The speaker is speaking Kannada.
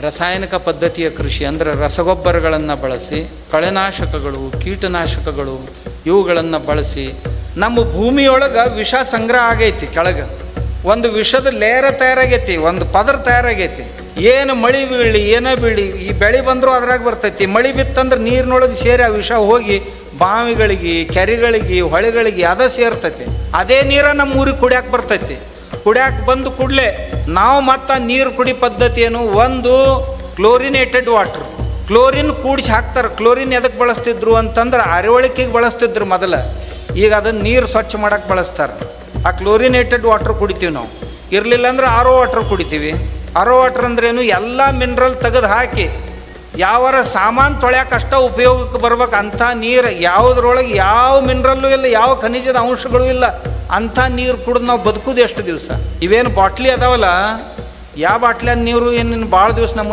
ರಾಸಾಯನಿಕ ಪದ್ಧತಿಯ ಕೃಷಿ ಅಂದರೆ ರಸಗೊಬ್ಬರಗಳನ್ನು ಬಳಸಿ, ಕಳೆನಾಶಕಗಳು, ಕೀಟನಾಶಕಗಳು ಇವುಗಳನ್ನು ಬಳಸಿ ನಮ್ಮ ಭೂಮಿಯೊಳಗೆ ವಿಷ ಸಂಗ್ರಹ ಆಗೈತಿ. ಕೆಳಗೆ ಒಂದು ವಿಷದ ಲೇರ ತಯಾರಾಗೈತಿ, ಒಂದು ಪದರ ತಯಾರಾಗೈತಿ. ಏನು ಮಳೆ ಬೀಳಿ ಏನೋ ಬೀಳಿ ಈ ಬೆಳೆ ಬಂದರೂ ಅದ್ರಾಗ ಬರ್ತೈತಿ. ಮಳೆ ಬಿತ್ತಂದ್ರೆ ನೀರಿನೊಳಗೆ ಸೇರಿ ಆ ವಿಷ ಹೋಗಿ ಬಾವಿಗಳಿಗೆ, ಕೆರೆಗಳಿಗೆ, ಹೊಳೆಗಳಿಗೆ ಅದ ಸೇರ್ತೈತಿ. ಅದೇ ನೀರ ನಮ್ಮ ಊರಿಗೆ ಕುಡಿಯಾಕೆ ಬರ್ತೈತಿ. ಕುಡಿಯಾಕೆ ಬಂದು ಕೂಡಲೇ ನಾವು ಮತ್ತು ನೀರು ಕುಡಿ ಪದ್ಧತಿ ಏನು, ಒಂದು ಕ್ಲೋರಿನೇಟೆಡ್ ವಾಟ್ರ್, ಕ್ಲೋರಿನ್ ಕೂಡಿಸಿ ಹಾಕ್ತಾರೆ. ಕ್ಲೋರಿನ್ ಎದಕ್ಕೆ ಬಳಸ್ತಿದ್ರು ಅಂತಂದ್ರೆ ಅರಿವಳಿಕೆಗೆ ಬಳಸ್ತಿದ್ರು ಮೊದಲ. ಈಗ ಅದನ್ನು ನೀರು ಸ್ವಚ್ಛ ಮಾಡೋಕ್ಕೆ ಬಳಸ್ತಾರೆ. ಆ ಕ್ಲೋರಿನೇಟೆಡ್ ವಾಟ್ರ್ ಕುಡಿತೀವಿ ನಾವು. ಇರಲಿಲ್ಲ ಅಂದ್ರೆ ಆರೋ ವಾಟ್ರ್ ಕುಡಿತೀವಿ. ಆರೋ ವಾಟ್ರ್ ಅಂದ್ರೇನು, ಎಲ್ಲ ಮಿನರಲ್ ತೆಗೆದು ಹಾಕಿ ಯಾವಾರ ಸಾಮಾನು ತೊಳ್ಯಾಕೆ ಅಷ್ಟ ಉಪಯೋಗಕ್ಕೆ ಬರ್ಬೇಕು ಅಂಥ ನೀರು, ಯಾವುದ್ರೊಳಗೆ ಯಾವ ಮಿನರಲ್ಲು ಇಲ್ಲ, ಯಾವ ಖನಿಜದ ಅಂಶಗಳು ಇಲ್ಲ, ಅಂಥ ನೀರು ಕುಡಿದು ನಾವು ಬದುಕೋದು ಎಷ್ಟು ದಿವಸ? ಇವೇನು ಬಾಟ್ಲಿ ಅದಾವಲ್ಲ, ಯಾವ ಬಾಟ್ಲಿಯ ನೀರು ಏನು ಭಾಳ ದಿವಸ ನಮ್ಮನ್ನು